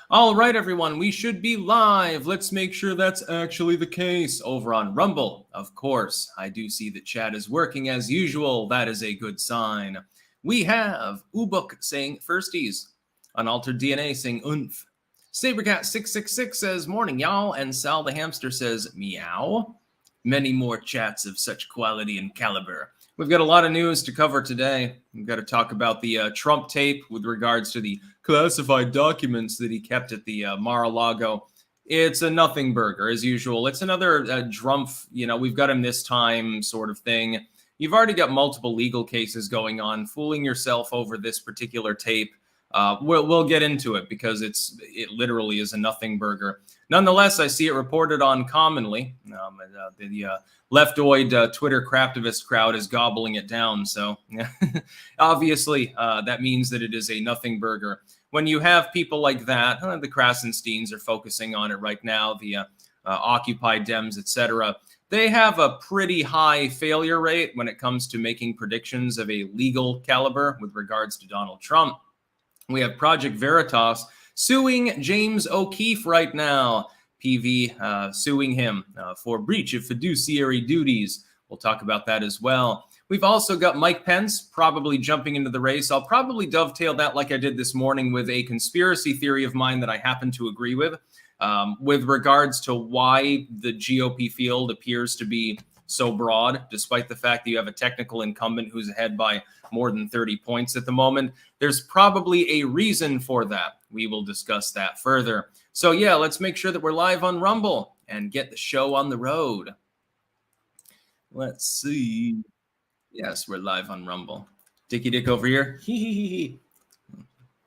All right, everyone, we should be live. Let's make sure that's actually the case over on Rumble. Of course, I do see that chat is working as usual. That is a good sign. We have Ubuk saying firsties, Unaltered DNA saying oomph. Sabercat666 says morning, y'all, and Sal the Hamster says meow. Many more chats of such quality and caliber. We've got a lot of news to cover today. We've got to talk about the Trump tape with regards to the classified documents that he kept at the Mar-a-Lago. It's a nothing burger, as usual. It's another drumpf, we've got him this time sort of thing. You've already got multiple legal cases going on. Fooling yourself over this particular tape, we'll get into it because it literally is a nothing burger. Nonetheless, I see it reported on commonly. The leftoid Twitter craftivist crowd is gobbling it down. So obviously, that means that it is a nothing burger. When you have people like that, the Krasensteins are focusing on it right now, the Occupy Dems, etc. They have a pretty high failure rate when it comes to making predictions of a legal caliber with regards to Donald Trump. We have Project Veritas suing James O'Keefe right now. PV suing him for breach of fiduciary duties. We'll talk about that as well. We've also got Mike Pence probably jumping into the race. I'll probably dovetail that like I did this morning with a conspiracy theory of mine that I happen to agree with regards to why the GOP field appears to be so broad, despite the fact that you have a technical incumbent who's ahead by more than 30 points at the moment. There's probably a reason for that. We will discuss that further. So yeah, let's make sure that we're live on Rumble and get the show on the road. Let's see. Yes, we're live on Rumble. Dicky Dick over here.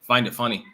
Find it funny.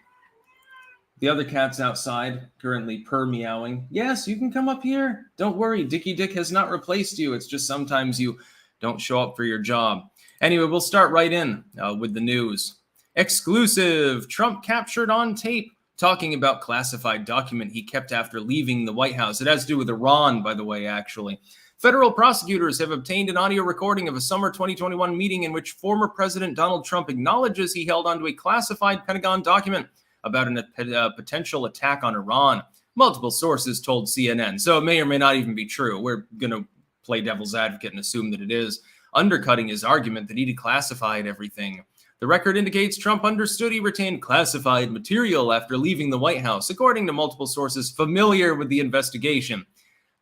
The other cat's outside, currently purr meowing. Yes, you can come up here. Don't worry, Dicky Dick has not replaced you. It's just sometimes you don't show up for your job. Anyway, we'll start right in with the news. Exclusive, Trump captured on tape talking about classified document he kept after leaving the White House. It has to do with Iran, by the way, actually. Federal prosecutors have obtained an audio recording of a summer 2021 meeting in which former President Donald Trump acknowledges he held onto a classified Pentagon document about a potential attack on Iran. Multiple sources told CNN, so it may or may not even be true. We're going to play devil's advocate and assume that it is, undercutting his argument that he declassified everything. The record indicates Trump understood he retained classified material after leaving the White House, according to multiple sources familiar with the investigation.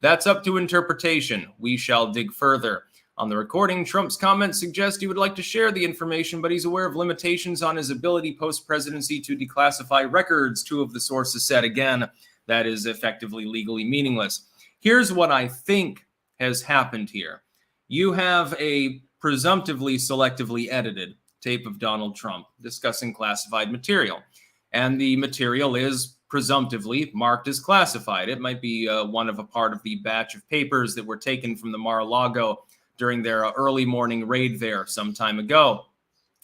That's up to interpretation. We shall dig further. On the recording, Trump's comments suggest he would like to share the information, but he's aware of limitations on his ability post-presidency to declassify records, two of the sources said. Again, that is effectively legally meaningless. Here's what I think has happened here. You have a presumptively selectively edited tape of Donald Trump discussing classified material, and the material is presumptively marked as classified. It might be one of a part of the batch of papers that were taken from the Mar-a-Lago during their early morning raid there some time ago.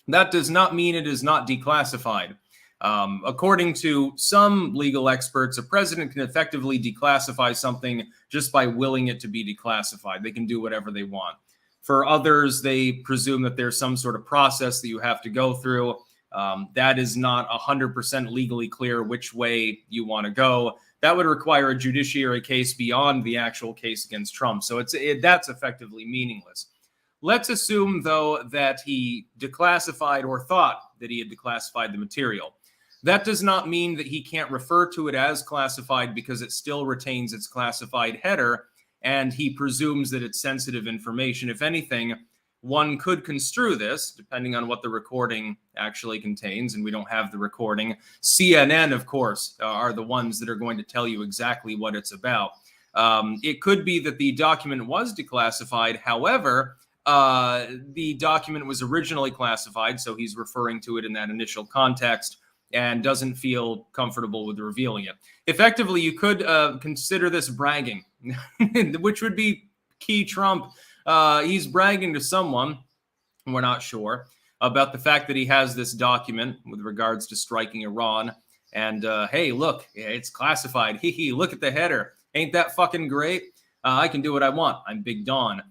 That does not mean it is not declassified. According to some legal experts, a president can effectively declassify something just by willing it to be declassified. They can do whatever they want. For others, they presume that there's some sort of process that you have to go through. That is not 100% legally clear which way you want to go. That would require a judiciary case beyond the actual case against Trump. So that's effectively meaningless. Let's assume, though, that he declassified or thought that he had declassified the material. That does not mean that he can't refer to it as classified because it still retains its classified header, and he presumes that it's sensitive information. If anything, one could construe this, depending on what the recording actually contains, and we don't have the recording. CNN, of course, are the ones that are going to tell you exactly what it's about. It could be that the document was declassified. However, the document was originally classified, so he's referring to it in that initial context and doesn't feel comfortable with revealing it. Effectively, you could consider this bragging, which would be key Trump. He's bragging to someone, we're not sure, about the fact that he has this document with regards to striking Iran. And hey, look, it's classified. Look at the header. Ain't that fucking great? I can do what I want. I'm Big Don.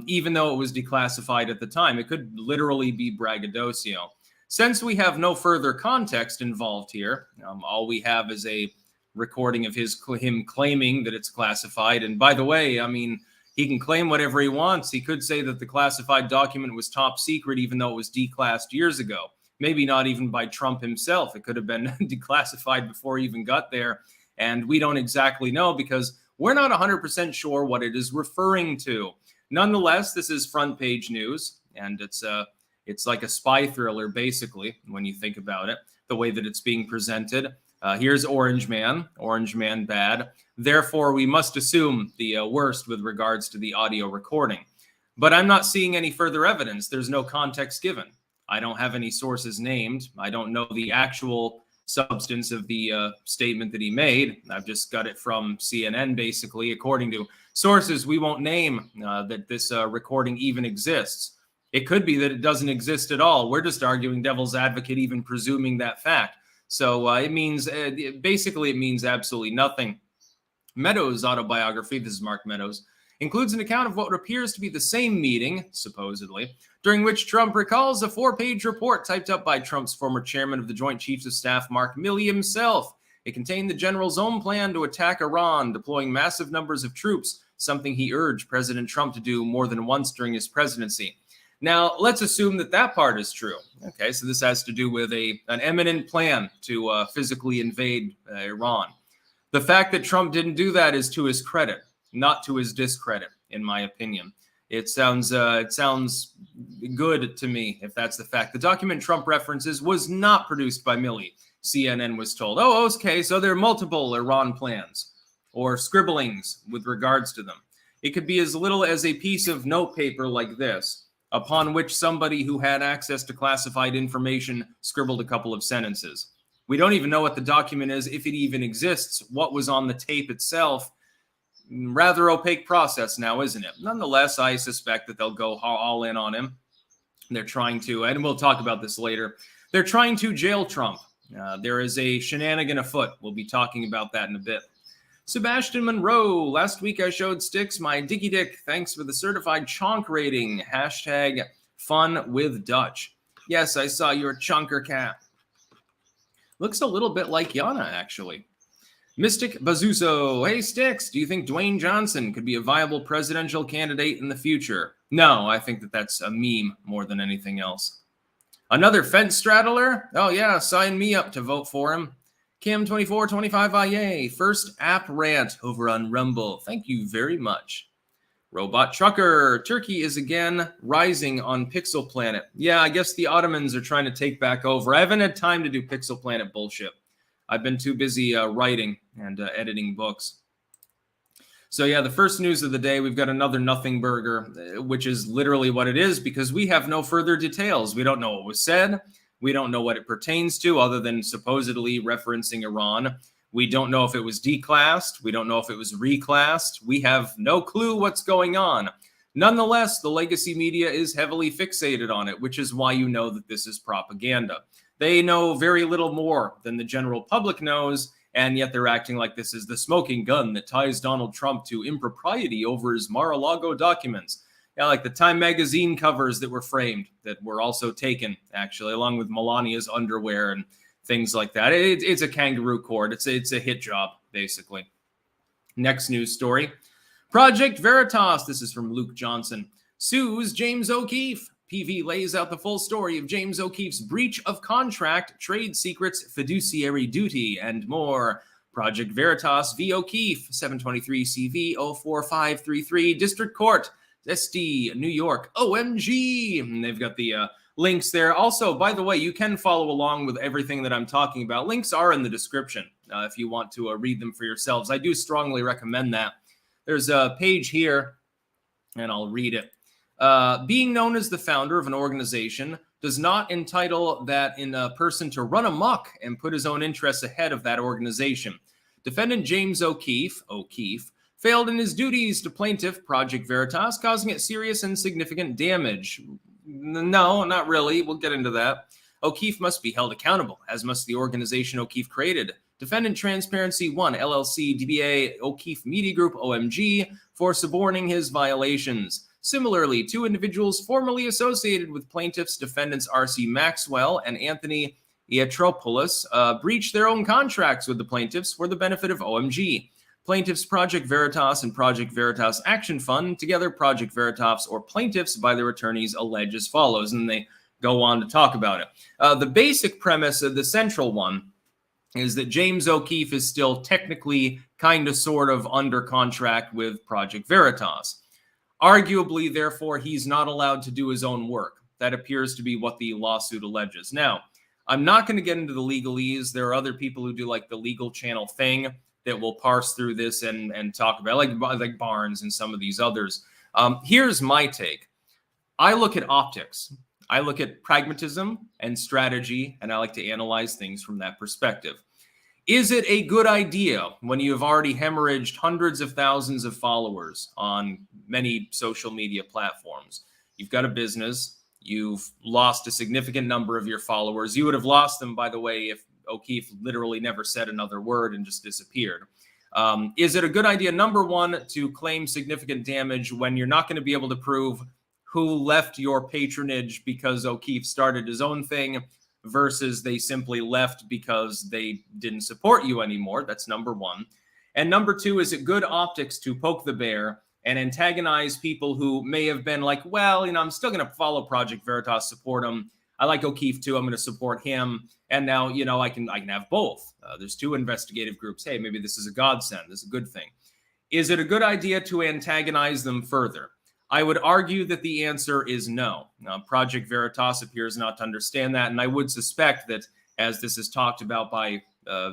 Even though it was declassified at the time, it could literally be braggadocio. Since we have no further context involved here, all we have is a recording of him claiming that it's classified. And by the way, I mean, he can claim whatever he wants. He could say that the classified document was top secret, even though it was declassed years ago. Maybe not even by Trump himself. It could have been declassified before he even got there. And we don't exactly know because we're not 100% sure what it is referring to. Nonetheless, this is front page news, and it's like a spy thriller, basically, when you think about it, the way that it's being presented. Here's Orange Man bad. Therefore, we must assume the worst with regards to the audio recording. But I'm not seeing any further evidence. There's no context given. I don't have any sources named. I don't know the actual substance of the statement that he made. I've just got it from CNN, basically, according to sources we won't name, that this recording even exists. It could be that it doesn't exist at all. We're just arguing devil's advocate, even presuming that fact. So it means, basically, it means absolutely nothing. Meadows' autobiography, this is Mark Meadows, includes an account of what appears to be the same meeting, supposedly, during which Trump recalls a 4-page report typed up by Trump's former chairman of the Joint Chiefs of Staff, Mark Milley himself. It contained the general's own plan to attack Iran, deploying massive numbers of troops, something he urged President Trump to do more than once during his presidency. Now, let's assume that that part is true. Okay, so this has to do with an imminent plan to physically invade Iran. The fact that Trump didn't do that is to his credit, not to his discredit, in my opinion. It sounds good to me if that's the fact. The document Trump references was not produced by Milley. CNN was told, oh, okay, so there are multiple Iran plans or scribblings with regards to them. It could be as little as a piece of notepaper like this, upon which somebody who had access to classified information scribbled a couple of sentences. We don't even know what the document is, if it even exists, what was on the tape itself. Rather opaque process now, isn't it? Nonetheless, I suspect that they'll go all in on him. They're trying to, and we'll talk about this later, they're trying to jail Trump. There is a shenanigan afoot. We'll be talking about that in a bit. Sebastian Monroe, last week I showed Styx my Dicky Dick. Thanks for the certified chonk rating. Hashtag fun with Dutch. Yes, I saw your chonker cat. Looks a little bit like Yana, actually. Mystic Bazuso, hey Styx, do you think Dwayne Johnson could be a viable presidential candidate in the future? No, I think that that's a meme more than anything else. Another fence straddler? Oh yeah, sign me up to vote for him. Kim2425IA, first app rant over on Rumble. Thank you very much. Robot Trucker, Turkey is again rising on Pixel Planet. Yeah, I guess the Ottomans are trying to take back over. I haven't had time to do Pixel Planet bullshit. I've been too busy writing and editing books. So yeah, the first news of the day, we've got another nothing burger, which is literally what it is because we have no further details. We don't know what was said. We don't know what it pertains to other than supposedly referencing Iran. We don't know if it was declassed. We don't know if it was reclassed. We have no clue what's going on. Nonetheless, the legacy media is heavily fixated on it, which is why you know that this is propaganda. They know very little more than the general public knows, and yet they're acting like this is the smoking gun that ties Donald Trump to impropriety over his Mar-a-Lago documents. Yeah, like the Time magazine covers that were framed, that were also taken, actually, along with Melania's underwear and things like that. It's a kangaroo court. It's a hit job, basically. Next news story. Project Veritas, this is from Luke Johnson, sues James O'Keefe. PV lays out the full story of James O'Keefe's breach of contract, trade secrets, fiduciary duty, and more. Project Veritas v. O'Keefe, 723 CV 04533, District Court, SD, New York. OMG! And they've got the links there. Also, by the way, you can follow along with everything that I'm talking about. Links are in the description if you want to read them for yourselves. I do strongly recommend that. There's a page here, and I'll read it. Being known as the founder of an organization does not entitle that in a person to run amok and put his own interests ahead of that organization. Defendant James O'Keefe failed in his duties to plaintiff Project Veritas, causing it serious and significant damage. No, not really. We'll get into that. O'Keefe must be held accountable, as must the organization O'Keefe created. Defendant Transparency 1, LLC, DBA, O'Keefe Media Group, OMG, for suborning his violations. Similarly, two individuals formerly associated with plaintiffs, defendants R.C. Maxwell and Anthony Iatropoulos, breached their own contracts with the plaintiffs for the benefit of OMG. Plaintiffs Project Veritas and Project Veritas Action Fund, together Project Veritas or plaintiffs by their attorneys, allege as follows, and they go on to talk about it. The basic premise of the central one is that James O'Keefe is still technically kind of sort of under contract with Project Veritas. Arguably, therefore, he's not allowed to do his own work. That appears to be what the lawsuit alleges. Now, I'm not going to get into the legalese. There are other people who do like the legal channel thing that will parse through this and talk about, like Barnes and some of these others. Here's my take. I look at optics. I look at pragmatism and strategy, and I like to analyze things from that perspective. Is it a good idea when you've already hemorrhaged hundreds of thousands of followers on many social media platforms? You've got a business. You've lost a significant number of your followers. You would have lost them, by the way, if O'Keefe literally never said another word and just disappeared. Is it a good idea, number one, to claim significant damage when you're not going to be able to prove who left your patronage because O'Keefe started his own thing versus they simply left because they didn't support you anymore? That's number one. And number two, is it good optics to poke the bear and antagonize people who may have been like, well, I'm still going to follow Project Veritas, support him. I like O'Keefe too. I'm going to support him. And now, I can have both. There's two investigative groups. Hey, maybe this is a godsend. This is a good thing. Is it a good idea to antagonize them further? I would argue that the answer is no. Project Veritas appears not to understand that. And I would suspect that as this is talked about by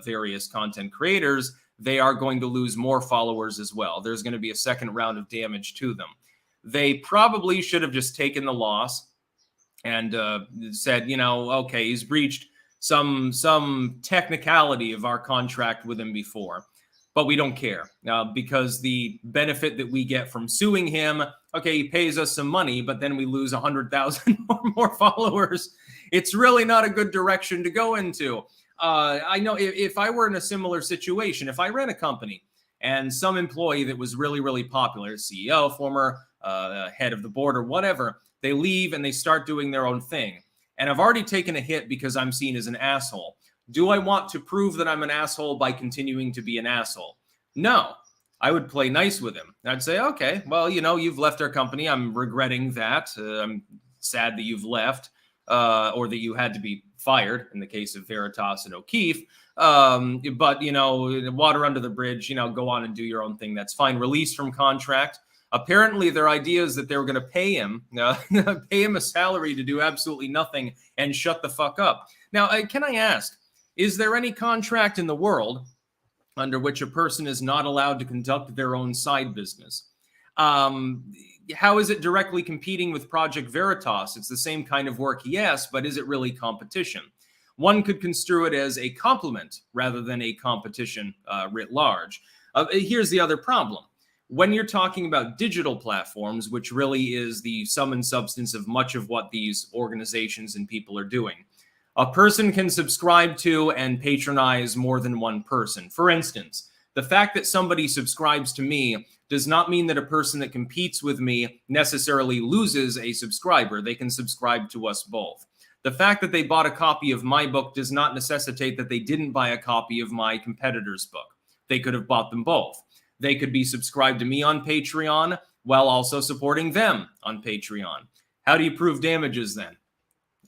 various content creators, they are going to lose more followers as well. There's going to be a second round of damage to them. They probably should have just taken the loss and said, okay, he's breached some technicality of our contract with him before, but we don't care because the benefit that we get from suing him, okay, he pays us some money, but then we lose 100,000 or more followers. It's really not a good direction to go into. I know if I were in a similar situation, if I ran a company and some employee that was really, really popular, CEO, former head of the board or whatever, they leave and they start doing their own thing. And I've already taken a hit because I'm seen as an asshole. Do I want to prove that I'm an asshole by continuing to be an asshole? No. I would play nice with him. I'd say, okay, well, you've left our company. I'm regretting that. I'm sad that you've left or that you had to be fired in the case of Veritas and O'Keefe. But, water under the bridge, go on and do your own thing. That's fine. Released from contract. Apparently, their idea is that they were going to pay him a salary to do absolutely nothing and shut the fuck up. Now, can I ask, is there any contract in the world under which a person is not allowed to conduct their own side business? How is it directly competing with Project Veritas? It's the same kind of work, yes, but is it really competition? One could construe it as a complement rather than a competition writ large. Here's the other problem. When you're talking about digital platforms, which really is the sum and substance of much of what these organizations and people are doing, a person can subscribe to and patronize more than one person. For instance, the fact that somebody subscribes to me does not mean that a person that competes with me necessarily loses a subscriber. They can subscribe to us both. The fact that they bought a copy of my book does not necessitate that they didn't buy a copy of my competitor's book. They could have bought them both. They could be subscribed to me on Patreon while also supporting them on Patreon. How do you prove damages then?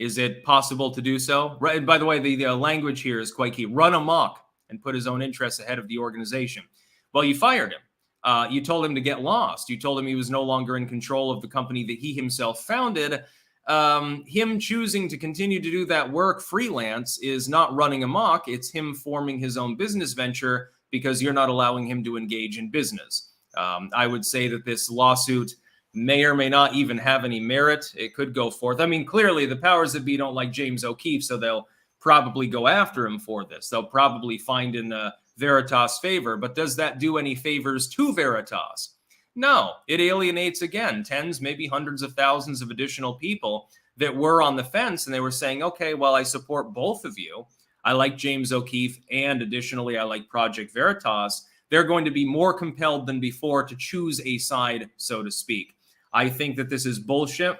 Is it possible to do so? Right. By the way, the language here is quite key. Run amok and put his own interests ahead of the organization. Well, you fired him. You told him to get lost. You told him he was no longer in control of the company that he himself founded. Him choosing to continue to do that work freelance is not running amok. It's him forming his own business venture because you're not allowing him to engage in business. I would say that this lawsuit may or may not even have any merit. It could go forth. I mean, clearly the powers that be don't like James O'Keefe, so they'll probably go after him for this. They'll probably find in Veritas' favor. But does that do any favors to Veritas? No. It alienates, again, tens, maybe hundreds of thousands of additional people that were on the fence, and they were saying, okay, well, I support both of you. I like James O'Keefe, and additionally, I like Project Veritas. They're going to be more compelled than before to choose a side, so to speak. I think that this is bullshit.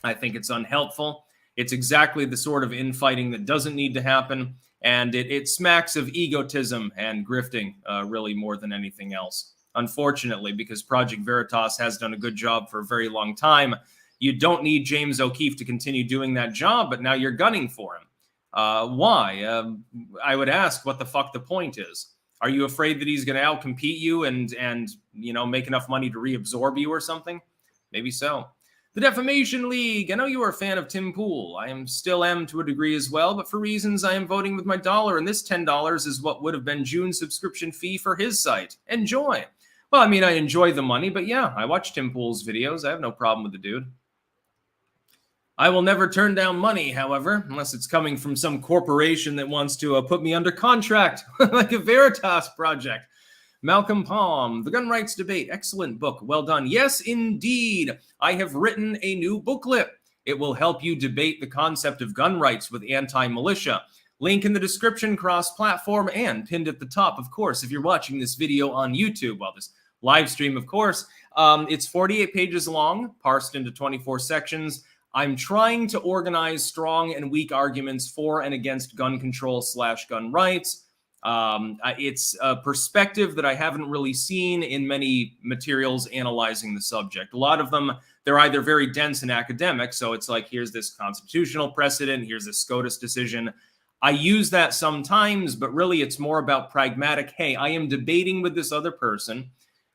I think it's unhelpful. It's exactly the sort of infighting that doesn't need to happen. And it smacks of egotism and grifting, really more than anything else. Unfortunately, because Project Veritas has done a good job for a very long time, you don't need James O'Keefe to continue doing that job, but now you're gunning for him. Why? I would ask what the fuck the point is. Are you afraid that he's going to outcompete you and make enough money to reabsorb you or something? Maybe so. The Defamation League. I know you are a fan of Tim Pool. I still am to a degree as well, but for reasons I am voting with my dollar, and this $10 is what would have been June's subscription fee for his site. Enjoy. Well, I mean, I enjoy the money, but yeah, I watch Tim Pool's videos. I have no problem with the dude. I will never turn down money, however, unless it's coming from some corporation that wants to put me under contract, like a Veritas project. Malcolm Palm, The Gun Rights Debate, excellent book, well done. Yes, indeed, I have written a new booklet. It will help you debate the concept of gun rights with anti-militia. Link in the description, cross-platform, and pinned at the top, of course, if you're watching this video on YouTube. Well, this live stream, of course. It's 48 pages long, parsed into 24 sections. I'm trying to organize strong and weak arguments for and against gun control / gun rights. It's a perspective that I haven't really seen in many materials analyzing the subject. A lot of them, they're either very dense and academic, so it's like, here's this constitutional precedent, here's this SCOTUS decision. I use that sometimes, but really it's more about pragmatic, hey, I am debating with this other person.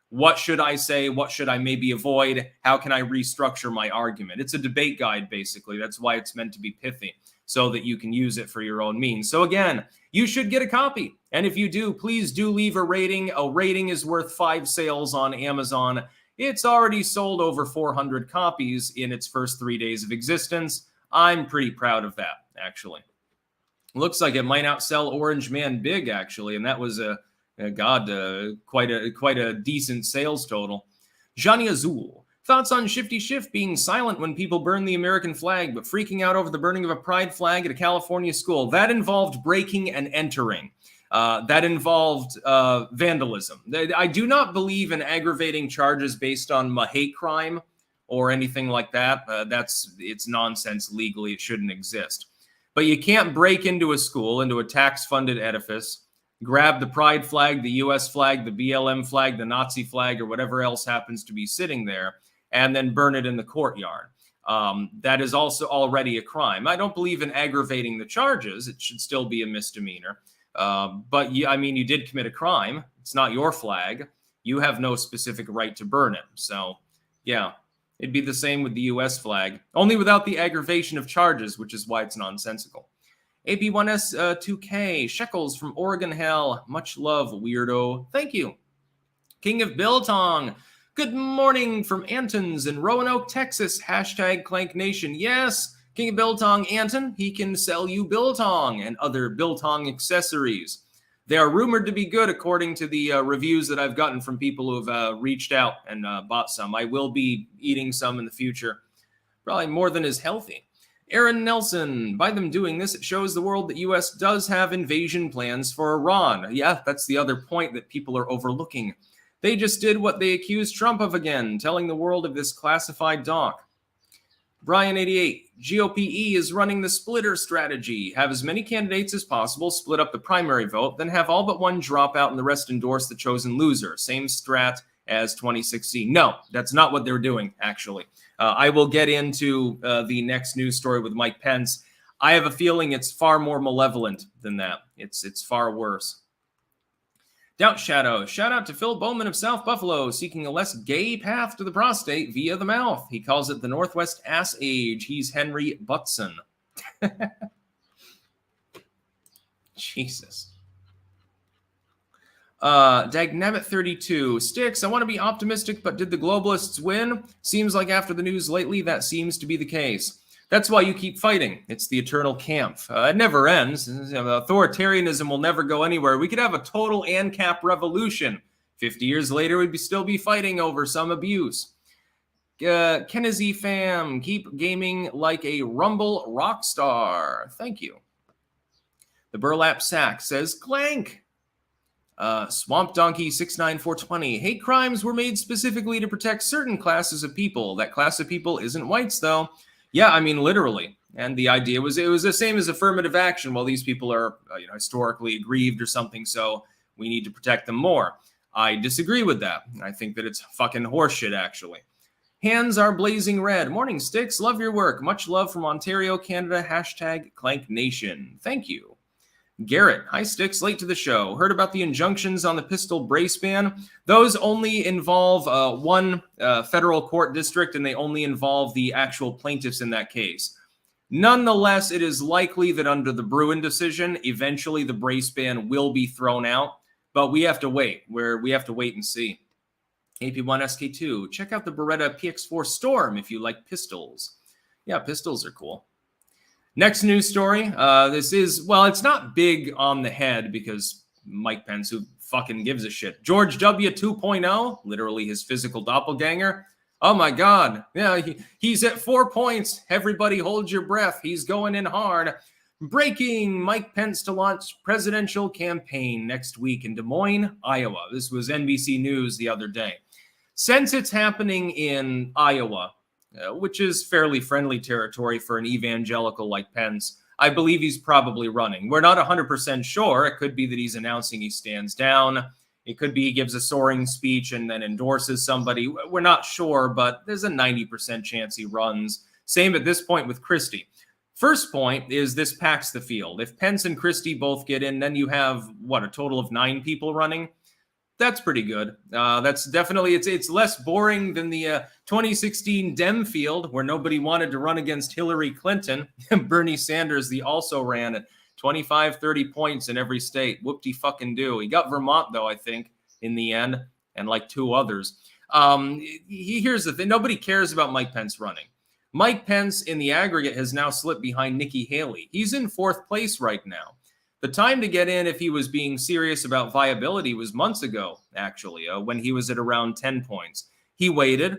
What should I say? What should I maybe avoid? How can I restructure my argument? It's a debate guide, basically. That's why it's meant to be pithy, so that you can use it for your own means. So again, you should get a copy. And if you do, please do leave a rating. A rating is worth 5 sales on Amazon. It's already sold over 400 copies in its first 3 days of existence. I'm pretty proud of that, actually. Looks like it might outsell Orange Man Big, actually, and that was quite a decent sales total. Johnny Azul. Thoughts on Shifty Schiff being silent when people burn the American flag, but freaking out over the burning of a pride flag at a California school? That involved breaking and entering. That involved vandalism. I do not believe in aggravating charges based on a hate crime or anything like that. It's nonsense legally. It shouldn't exist. But you can't break into a school, into a tax-funded edifice, grab the pride flag, the U.S. flag, the BLM flag, the Nazi flag, or whatever else happens to be sitting there, and then burn it in the courtyard. That is also already a crime. I don't believe in aggravating the charges. It should still be a misdemeanor. But you did commit a crime. It's not your flag. You have no specific right to burn it. So, yeah, it'd be the same with the U.S. flag, only without the aggravation of charges, which is why it's nonsensical. AP1S2K, Shekels from Oregon Hell. Much love, weirdo. Thank you. King of Biltong. Good morning from Antons in Roanoke, Texas. Hashtag Clank Nation. Yes, King of Biltong, Anton. He can sell you biltong and other biltong accessories. They are rumored to be good, according to the reviews that I've gotten from people who have reached out and bought some. I will be eating some in the future. Probably more than is healthy. Aaron Nelson, by them doing this, it shows the world that U.S. does have invasion plans for Iran. Yeah, that's the other point that people are overlooking. They just did what they accused Trump of again, telling the world of this classified doc. Brian88, GOPE is running the splitter strategy. Have as many candidates as possible, split up the primary vote, then have all but one drop out and the rest endorse the chosen loser. Same strat as 2016. No, that's not what they're doing, actually. I will get into the next news story with Mike Pence. I have a feeling it's far more malevolent than that. It's far worse. Doubt Shadow. Shout out to Phil Bowman of South Buffalo, seeking a less gay path to the prostate via the mouth. He calls it the Northwest Ass Age. He's Henry Butson. Jesus. Dagnabbit32. Sticks, I want to be optimistic, but did the globalists win? Seems like after the news lately, that seems to be the case. That's why you keep fighting. It's the eternal camp. It never ends. Authoritarianism will never go anywhere. We could have a total ANCAP revolution. 50 years later, we'd still be fighting over some abuse. Kennedy fam, keep gaming like a Rumble rock star. Thank you. The Burlap Sack says, Clank. Swamp Donkey 69420. Hate crimes were made specifically to protect certain classes of people. That class of people isn't whites, though. Yeah, I mean, literally. And the idea was it was the same as affirmative action. Well, these people are historically aggrieved or something, so we need to protect them more. I disagree with that. I think that it's fucking horseshit, actually. Hands are blazing red. Morning, Sticks. Love your work. Much love from Ontario, Canada. Hashtag Clank Nation. Thank you. Garrett, hi Sticks, late to the show. Heard about the injunctions on the pistol brace ban. Those only involve one federal court district, and they only involve the actual plaintiffs in that case. Nonetheless, it is likely that under the Bruin decision, eventually the brace ban will be thrown out, but we have to wait. We have to wait and see. AP1SK2, check out the Beretta PX4 Storm if you like pistols. Yeah, pistols are cool. Next news story. This is, well, it's not big on the head because Mike Pence, who fucking gives a shit. George W. 2.0, literally his physical doppelganger. Oh my God. Yeah, he's at 4 points. Everybody hold your breath. He's going in hard. Breaking, Mike Pence to launch presidential campaign next week in Des Moines, Iowa. This was NBC News the other day. Since it's happening in Iowa, which is fairly friendly territory for an evangelical like Pence, I believe he's probably running. We're not 100% sure. It could be that he's announcing he stands down. It could be he gives a soaring speech and then endorses somebody. We're not sure, but there's a 90% chance he runs. Same at this point with Christie. First point is this packs the field. If Pence and Christie both get in, then you have, a total of 9 people running? That's pretty good. That's definitely, it's less boring than the 2016 Dem field where nobody wanted to run against Hillary Clinton. Bernie Sanders, the also ran at 25, 30 points in every state. Whoop-de-fucking-do. He got Vermont, though, I think, in the end, and like 2 others. Here's the thing. Nobody cares about Mike Pence running. Mike Pence, in the aggregate, has now slipped behind Nikki Haley. He's in 4th place right now. The time to get in, if he was being serious about viability, was months ago, actually, when he was at around 10 points. He waited.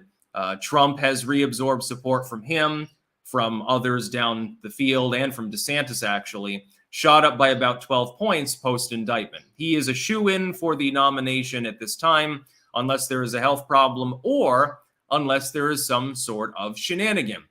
Trump has reabsorbed support from him, from others down the field, and from DeSantis, actually, shot up by about 12 points post-indictment. He is a shoo-in for the nomination at this time, unless there is a health problem or unless there is some sort of shenanigan.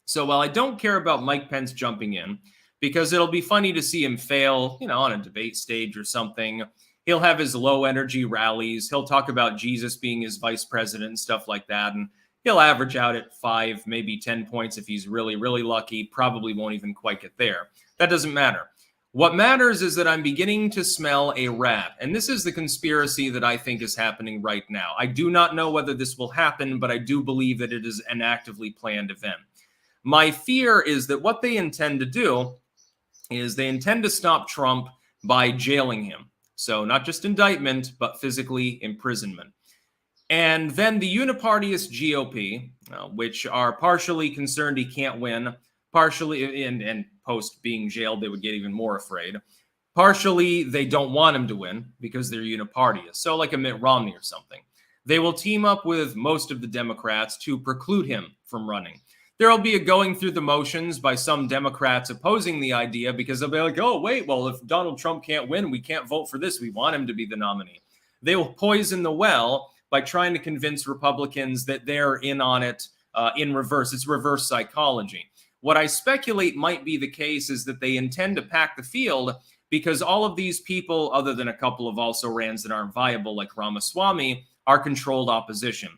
So while I don't care about Mike Pence jumping in, because it'll be funny to see him fail, on a debate stage or something. He'll have his low energy rallies. He'll talk about Jesus being his vice president and stuff like that. And he'll average out at 5, maybe 10 points if he's really, really lucky. Probably won't even quite get there. That doesn't matter. What matters is that I'm beginning to smell a rat. And this is the conspiracy that I think is happening right now. I do not know whether this will happen, but I do believe that it is an actively planned event. My fear is that what they intend to do is they intend to stop Trump by jailing him. So not just indictment, but physically imprisonment. And then the unipartyist GOP, which are partially concerned he can't win, partially, and post being jailed, they would get even more afraid. Partially, they don't want him to win because they're unipartyists. So like a Mitt Romney or something. They will team up with most of the Democrats to preclude him from running. There will be a going through the motions by some Democrats opposing the idea because they'll be like, oh, wait, well, if Donald Trump can't win, we can't vote for this. We want him to be the nominee. They will poison the well by trying to convince Republicans that they're in on it in reverse. It's reverse psychology. What I speculate might be the case is that they intend to pack the field because all of these people, other than a couple of also-rans that aren't viable like Ramaswamy, are controlled opposition.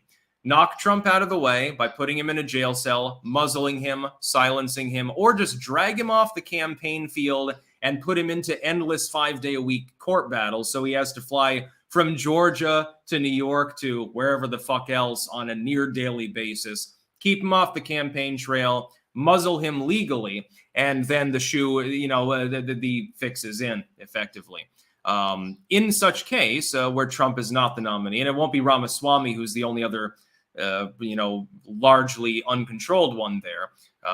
Knock Trump out of the way by putting him in a jail cell, muzzling him, silencing him, or just drag him off the campaign field and put him into endless 5-day-a-week court battles so he has to fly from Georgia to New York to wherever the fuck else on a near daily basis. Keep him off the campaign trail, muzzle him legally, and then the the fix is in, effectively. In such case, where Trump is not the nominee, and it won't be Ramaswamy, who's the only other largely uncontrolled one there.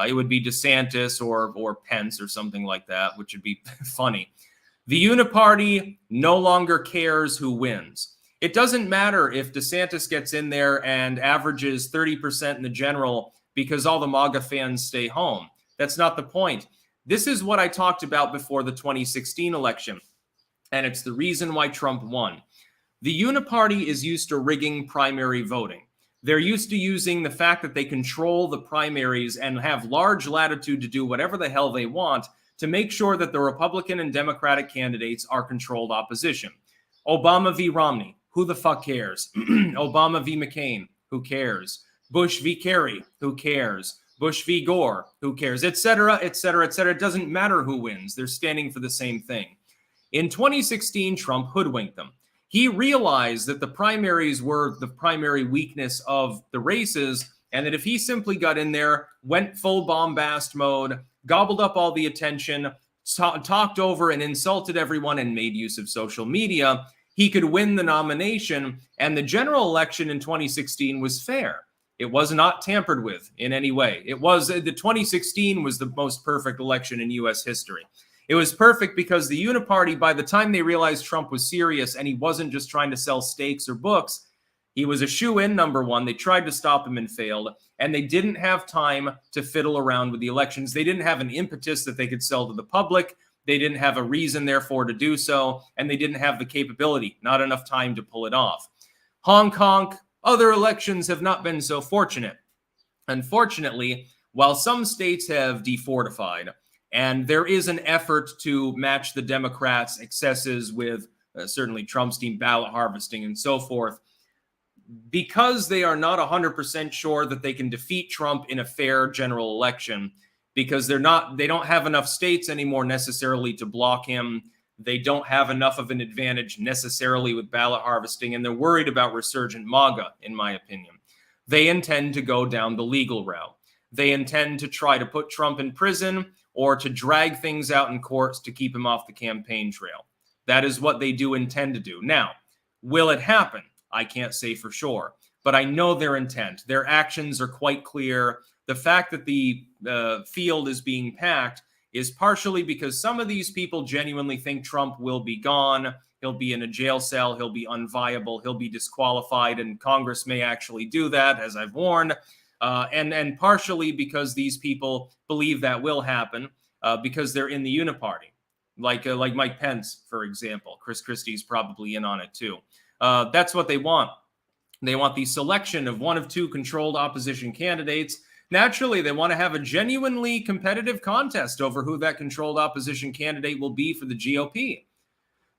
It would be DeSantis or Pence or something like that, which would be funny. The uniparty no longer cares who wins. It doesn't matter if DeSantis gets in there and averages 30% in the general because all the MAGA fans stay home. That's not the point. This is what I talked about before the 2016 election. and it's the reason why Trump won. The Uniparty is used to rigging primary voting. They're used to using the fact that they control the primaries and have large latitude to do whatever the hell they want to make sure that the Republican and Democratic candidates are controlled opposition. Obama v. Romney, who the fuck cares? Obama v. McCain, who cares? Bush v. Kerry, who cares? Bush v. Gore, who cares? Etc., etc., etc. It doesn't matter who wins. They're standing for the same thing. In 2016, Trump hoodwinked them. He realized that the primaries were the primary weakness of the races, and that if he simply got in there, went full bombast mode, gobbled up all the attention, talked over and insulted everyone, and made use of social media, he could win the nomination. And the general election in 2016 was fair. It was not tampered with in any way. The 2016 was the most perfect election in U.S. history. It was perfect because the Uniparty, by the time they realized Trump was serious and he wasn't just trying to sell steaks or books, he was a shoe-in, number one. They tried to stop him and failed, and they didn't have time to fiddle around with the elections. They didn't have an impetus that they could sell to the public. They didn't have a reason, therefore, to do so, and they didn't have the capability, not enough time to pull it off. Hong Kong, other elections have not been so fortunate. Unfortunately, while some states have defortified, and there is an effort to match the Democrats' excesses with certainly Trump's team ballot harvesting and so forth, because they are not 100% sure that they can defeat Trump in a fair general election, because they don't have enough states anymore necessarily to block him. They don't have enough of an advantage necessarily with ballot harvesting, and they're worried about resurgent MAGA, in my opinion. They intend to go down the legal route. They intend to try to put Trump in prison or to drag things out in courts to keep him off the campaign trail. That is what they do intend to do. Now, will it happen? I can't say for sure, but I know their intent. Their actions are quite clear. The fact that the field is being packed is partially because some of these people genuinely think Trump will be gone. He'll be in a jail cell. He'll be unviable. He'll be disqualified, and Congress may actually do that, as I've warned. And partially because these people believe that will happen because they're in the Uniparty, like Mike Pence, for example. Chris Christie's probably in on it too. That's what they want. They want the selection of one of two controlled opposition candidates. Naturally, they want to have a genuinely competitive contest over who that controlled opposition candidate will be for the GOP.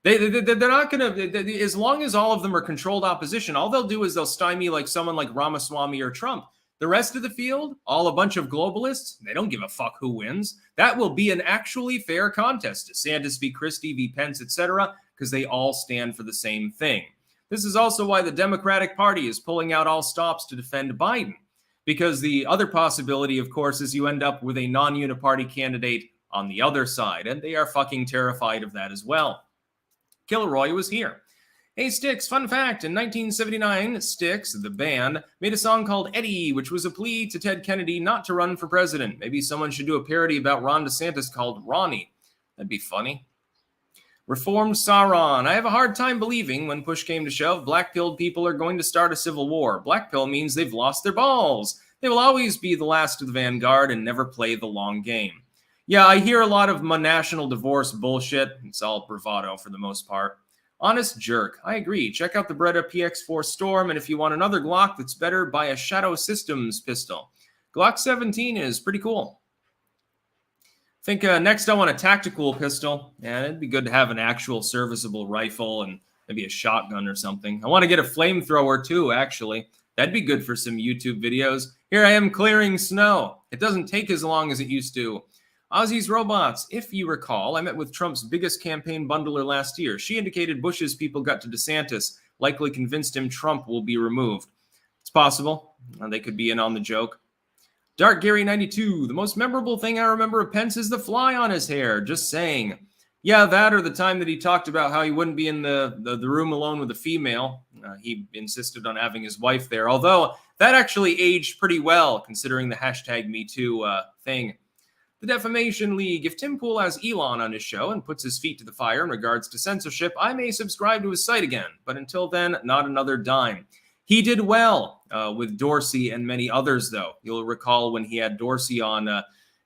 They're not going to, as long as all of them are controlled opposition, all they'll do is they'll stymie like someone like Ramaswamy or Trump. The rest of the field, all a bunch of globalists, they don't give a fuck who wins. That will be an actually fair contest. DeSantis v. Christie v. Pence, etc., because they all stand for the same thing. This is also why the Democratic Party is pulling out all stops to defend Biden, because the other possibility, of course, is you end up with a non-uniparty candidate on the other side, and they are fucking terrified of that as well. Kilroy was here. Hey, Styx, fun fact, in 1979, Styx, the band, made a song called Eddie, which was a plea to Ted Kennedy not to run for president. Maybe someone should do a parody about Ron DeSantis called Ronnie. That'd be funny. Reformed Sauron. I have a hard time believing, when push came to shove, black-pilled people are going to start a civil war. Black pill means they've lost their balls. They will always be the last of the vanguard and never play the long game. Yeah, I hear a lot of national divorce bullshit. It's all bravado for the most part. Honest jerk. I agree. Check out the Beretta PX4 Storm, and if you want another Glock that's better, buy a Shadow Systems pistol. Glock 17 is pretty cool. I think next I want a tactical pistol, and it'd be good to have an actual serviceable rifle and maybe a shotgun or something. I want to get a flamethrower too, actually. That'd be good for some YouTube videos. Here I am clearing snow. It doesn't take as long as it used to. Ozzy's Robots. If you recall, I met with Trump's biggest campaign bundler last year. She indicated Bush's people got to DeSantis, likely convinced him Trump will be removed. It's possible. They could be in on the joke. Dark Gary 92. The most memorable thing I remember of Pence is the fly on his hair. Just saying. Yeah, that or the time that he talked about how he wouldn't be in the room alone with a female. He insisted on having his wife there, although that actually aged pretty well considering the hashtag #MeToo thing. The Defamation League. If Tim Pool has Elon on his show and puts his feet to the fire in regards to censorship, I may subscribe to his site again. But until then, not another dime. He did well with Dorsey and many others, though. You'll recall when he had Dorsey on,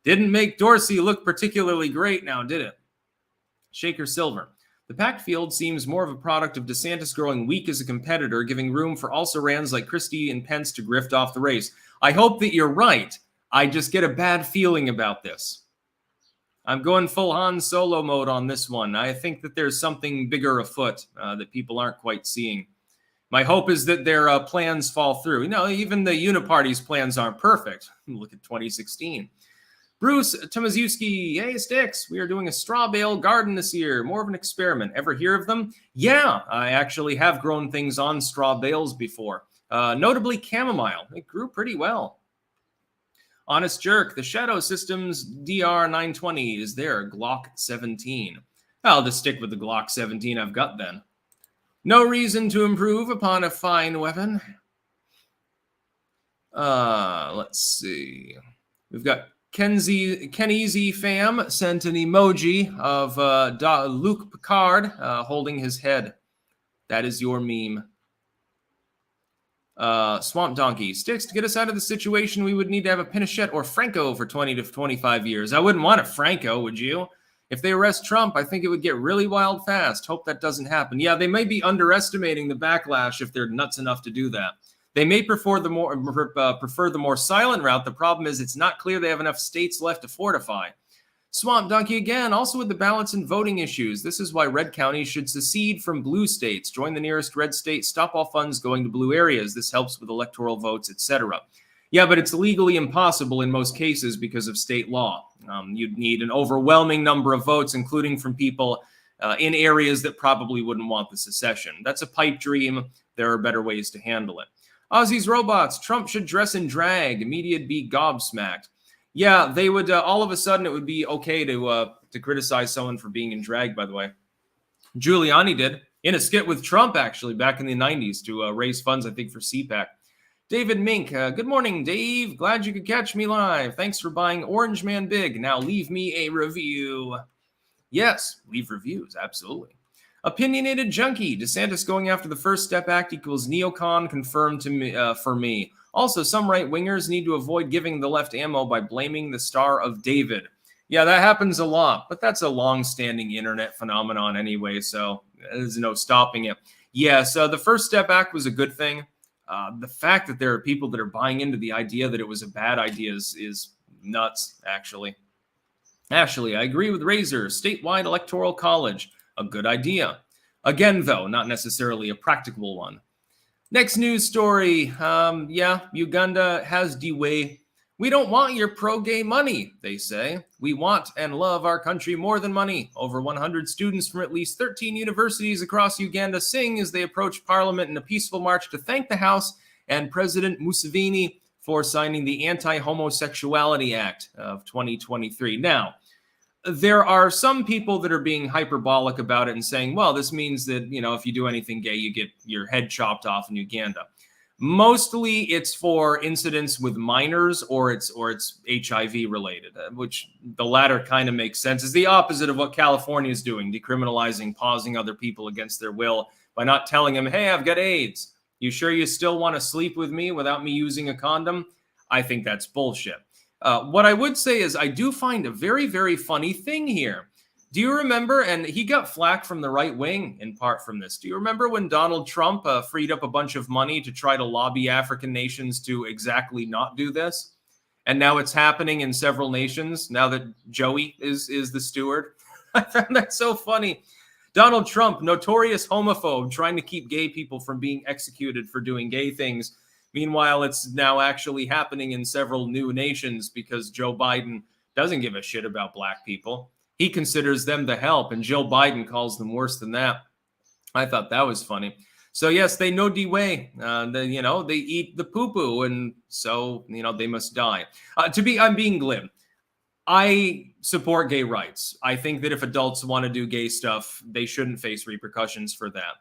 didn't make Dorsey look particularly great now, did it? Shaker Silver. The packed field seems more of a product of DeSantis growing weak as a competitor, giving room for also-rans like Christie and Pence to grift off the race. I hope that you're right. I just get a bad feeling about this. I'm going full Han Solo mode on this one. I think that there's something bigger afoot that people aren't quite seeing. My hope is that their plans fall through. Even the Uniparty's plans aren't perfect. Look at 2016. Bruce Tomaszewski, hey Sticks, we are doing a straw bale garden this year. More of an experiment. Ever hear of them? Yeah, I actually have grown things on straw bales before. Notably chamomile. It grew pretty well. Honest Jerk, the Shadow Systems DR920 is there. Glock 17. I'll just stick with the Glock 17 I've got then. No reason to improve upon a fine weapon. Let's see. We've got Kenezy Fam sent an emoji of Luke Picard holding his head. That is your meme. Swamp Donkey. Sticks, to get us out of the situation, we would need to have a Pinochet or Franco for 20 to 25 years. I wouldn't want a Franco, would you? If they arrest Trump, I think it would get really wild fast. Hope that doesn't happen. Yeah, they may be underestimating the backlash if they're nuts enough to do that. They may prefer the more silent route. The problem is it's not clear they have enough states left to fortify. Swamp Donkey again, also with the ballots and voting issues. This is why red counties should secede from blue states. Join the nearest red state. Stop all funds going to blue areas. This helps with electoral votes, etc. Yeah, but it's legally impossible in most cases because of state law. You'd need an overwhelming number of votes, including from people in areas that probably wouldn't want the secession. That's a pipe dream. There are better ways to handle it. Ozzy's Robots. Trump should dress in drag. Media'd be gobsmacked. Yeah, they would. All of a sudden, it would be okay to criticize someone for being in drag, by the way. Giuliani did in a skit with Trump, actually, back in the 90s to raise funds, I think, for CPAC. David Mink. Good morning, Dave. Glad you could catch me live. Thanks for buying Orange Man Big. Now leave me a review. Yes, leave reviews. Absolutely. Opinionated Junkie. DeSantis going after the First Step Act equals neocon confirmed to me, for me. Also, some right-wingers need to avoid giving the left ammo by blaming the Star of David. Yeah, that happens a lot, but that's a long-standing internet phenomenon anyway, so there's no stopping it. Yeah, so the First Step Act was a good thing. The fact that there are people that are buying into the idea that it was a bad idea is nuts, actually. Ashley, I agree with Razor. Statewide electoral college. A good idea. Again, though, not necessarily a practicable one. Next news story. Uganda has Dewey. We don't want your pro-gay money, they say. We want and love our country more than money. Over 100 students from at least 13 universities across Uganda sing as they approach Parliament in a peaceful march to thank the House and President Museveni for signing the Anti-Homosexuality Act of 2023. Now, there are some people that are being hyperbolic about it and saying, well, this means that, if you do anything gay, you get your head chopped off in Uganda. Mostly it's for incidents with minors or it's HIV related, which the latter kind of makes sense. It's the opposite of what California is doing, decriminalizing, pausing other people against their will by not telling them, hey, I've got AIDS. You sure you still want to sleep with me without me using a condom? I think that's bullshit. What I would say is I do find a very, very funny thing here. Do you remember, and he got flack from the right wing in part from this, do you remember when Donald Trump freed up a bunch of money to try to lobby African nations to exactly not do this? And now it's happening in several nations now that Joey is the steward. I found that so funny. Donald Trump, notorious homophobe, trying to keep gay people from being executed for doing gay things. Meanwhile, it's now actually happening in several new nations because Joe Biden doesn't give a shit about black people. He considers them the help, and Joe Biden calls them worse than that. I thought that was funny. So yes, they know D-Way. They eat the poo-poo, and so, they must die. I'm being glib. I support gay rights. I think that if adults want to do gay stuff, they shouldn't face repercussions for that.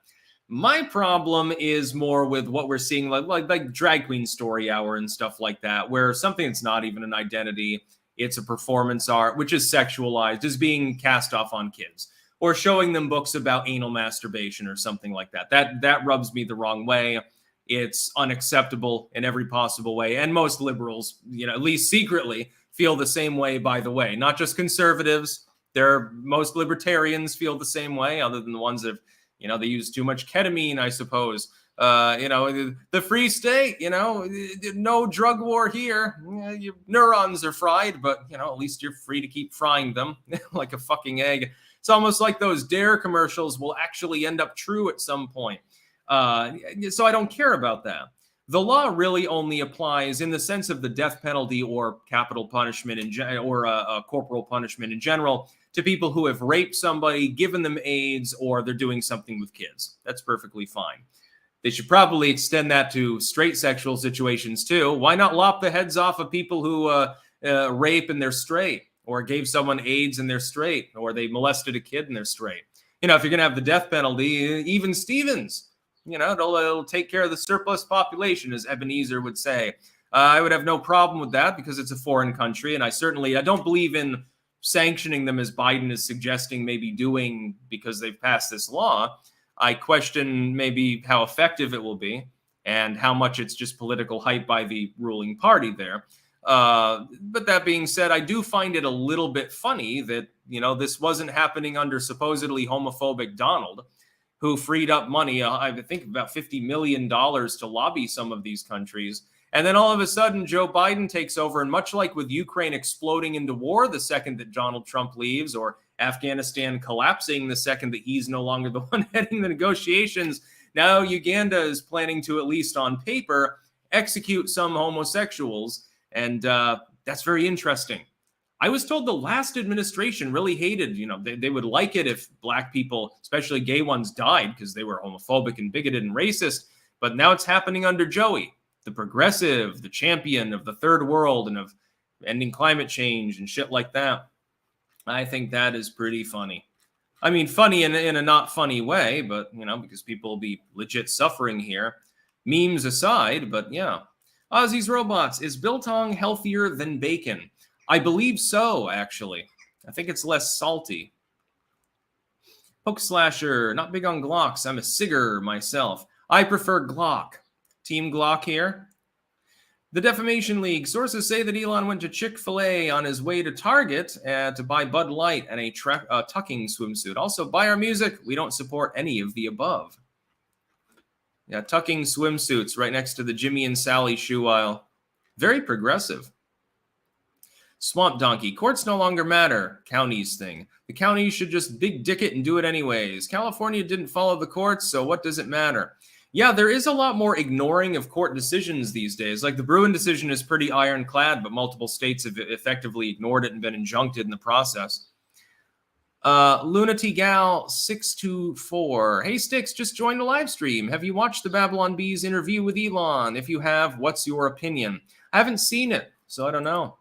My problem is more with what we're seeing, like drag queen story hour and stuff like that, where something that's not even an identity, it's a performance art, which is sexualized, is being cast off on kids, or showing them books about anal masturbation or something like that. That rubs me the wrong way. It's unacceptable in every possible way. And most liberals, at least secretly, feel the same way, by the way. Not just conservatives, Most libertarians feel the same way, other than the ones that, they use too much ketamine, I suppose. The free state, no drug war here. Your neurons are fried, but, at least you're free to keep frying them like a fucking egg. It's almost like those Dare commercials will actually end up true at some point. So I don't care about that. The law really only applies in the sense of the death penalty or capital punishment or corporal punishment in general to people who have raped somebody, given them AIDS, or they're doing something with kids. That's perfectly fine. They should probably extend that to straight sexual situations too. Why not lop the heads off of people who rape and they're straight, or gave someone AIDS and they're straight, or they molested a kid and they're straight? If you're going to have the death penalty, even Stevens, it'll take care of the surplus population, as Ebenezer would say. I would have no problem with that because it's a foreign country, and I don't believe in sanctioning them as Biden is suggesting maybe doing because they've passed this law. I question maybe how effective it will be and how much it's just political hype by the ruling party there. But that being said, I do find it a little bit funny that, this wasn't happening under supposedly homophobic Donald, who freed up money, I think about $50 million to lobby some of these countries. And then all of a sudden, Joe Biden takes over. And much like with Ukraine exploding into war the second that Donald Trump leaves, or Afghanistan collapsing the second that he's no longer the one heading the negotiations, now Uganda is planning to, at least on paper, execute some homosexuals. And that's very interesting. I was told the last administration really hated, they would like it if black people, especially gay ones, died because they were homophobic and bigoted and racist. But now it's happening under Joey, the progressive, the champion of the third world and of ending climate change and shit like that. I think that is pretty funny. I mean, funny in a not funny way, but, because people will be legit suffering here. Memes aside, but yeah. Ozzy's Robots, is biltong healthier than bacon? I believe so, actually. I think it's less salty. Poke Slasher, not big on Glocks. I'm a cigger myself. I prefer Glock. Team Glock here. The Defamation League. Sources say that Elon went to Chick-fil-A on his way to Target to buy Bud Light and a tucking swimsuit. Also, buy our music. We don't support any of the above. Yeah, tucking swimsuits right next to the Jimmy and Sally shoe aisle. Very progressive. Swamp Donkey. Courts no longer matter. Counties thing. The counties should just big dick it and do it anyways. California didn't follow the courts, so what does it matter? Yeah, there is a lot more ignoring of court decisions these days. Like the Bruin decision is pretty ironclad, but multiple states have effectively ignored it and been injuncted in the process. Lunaty Gal 624. Hey Sticks, just joined the live stream. Have you watched the Babylon Bee's interview with Elon? If you have, what's your opinion? I haven't seen it, so I don't know.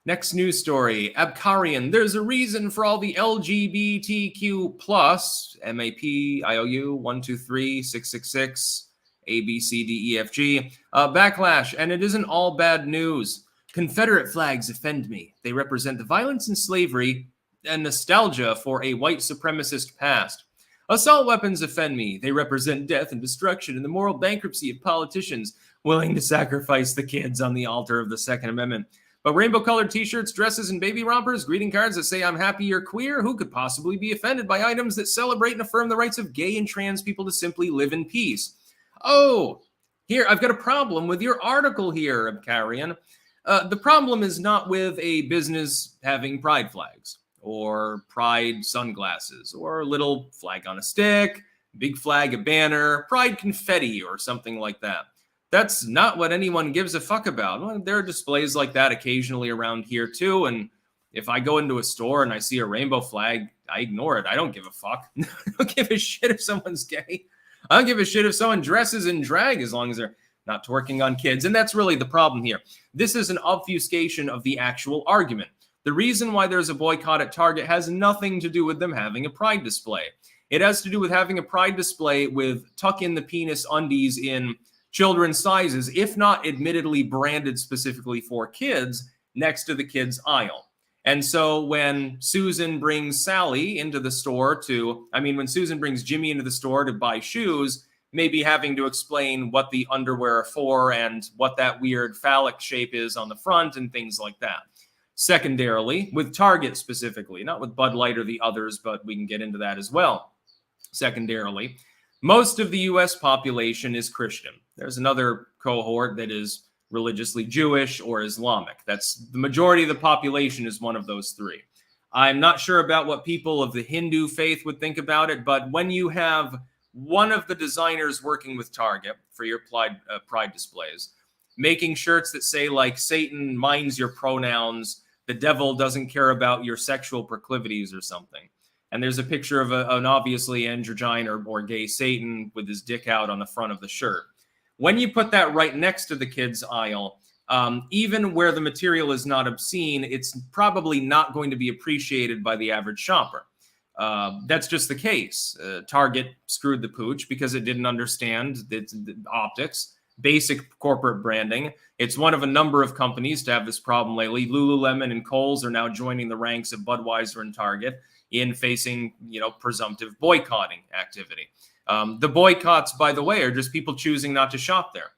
Next news story, Abkarian. There's a reason for all the LGBTQ plus, MAP, IOU, 123, 666, ABCDEFG, backlash, and it isn't all bad news. Confederate flags offend me. They represent the violence and slavery and nostalgia for a white supremacist past. Assault weapons offend me. They represent death and destruction and the moral bankruptcy of politicians willing to sacrifice the kids on the altar of the Second Amendment. But rainbow-colored t-shirts, dresses, and baby rompers, greeting cards that say I'm happy you're queer, who could possibly be offended by items that celebrate and affirm the rights of gay and trans people to simply live in peace? Oh, here, I've got a problem with your article here, Abkarian. The problem is not with a business having pride flags, or pride sunglasses, or a little flag on a stick, big flag, a banner, pride confetti, or something like that. That's not what anyone gives a fuck about. Well, there are displays like that occasionally around here too, and if I go into a store and I see a rainbow flag, I ignore it. I don't give a fuck. I don't give a shit if someone's gay. I don't give a shit if someone dresses in drag as long as they're not twerking on kids. And that's really the problem here. This is an obfuscation of the actual argument. The reason why there's a boycott at Target has nothing to do with them having a pride display. It has to do with having a pride display with tuck in the penis undies in children's sizes, if not admittedly branded specifically for kids, next to the kids aisle. And so when Susan brings Sally into the store when Susan brings Jimmy into the store to buy shoes, maybe having to explain what the underwear are for and what that weird phallic shape is on the front and things like that. Secondarily, with Target specifically, not with Bud Light or the others, but we can get into that as well. Secondarily, most of the U.S. population is Christian. There's another cohort that is religiously Jewish or Islamic. That's the majority of the population is one of those three. I'm not sure about what people of the Hindu faith would think about it, but when you have one of the designers working with Target for your pride displays, making shirts that say like Satan minds your pronouns, the devil doesn't care about your sexual proclivities or something. And there's a picture of an obviously androgyne or gay Satan with his dick out on the front of the shirt. When you put that right next to the kids' aisle, even where the material is not obscene, it's probably not going to be appreciated by the average shopper. That's just the case. Target screwed the pooch because it didn't understand the optics, basic corporate branding. It's one of a number of companies to have this problem lately. Lululemon and Kohl's are now joining the ranks of Budweiser and Target in facing, presumptive boycotting activity. The boycotts, by the way, are just people choosing not to shop there.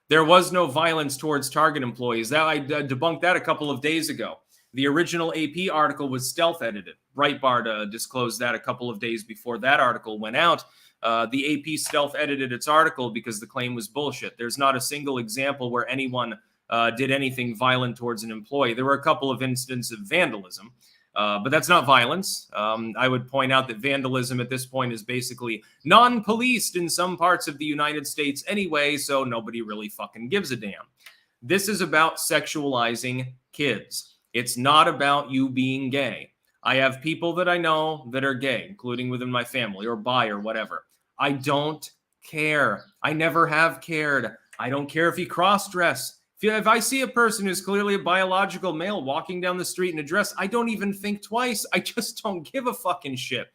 There was no violence towards Target employees. I debunked that a couple of days ago. The original AP article was stealth edited. Breitbart disclosed that a couple of days before that article went out. The AP stealth edited its article because the claim was bullshit. There's not a single example where anyone did anything violent towards an employee. There were a couple of instances of vandalism, but that's not violence. I would point out that vandalism at this point is basically non-policed in some parts of the United States anyway, so nobody really fucking gives a damn. This is about sexualizing kids. It's not about you being gay. I have people that I know that are gay, including within my family, or bi or whatever. I don't care. I never have cared. I don't care if you cross-dress. If I see a person who's clearly a biological male walking down the street in a dress, I don't even think twice. I just don't give a fucking shit.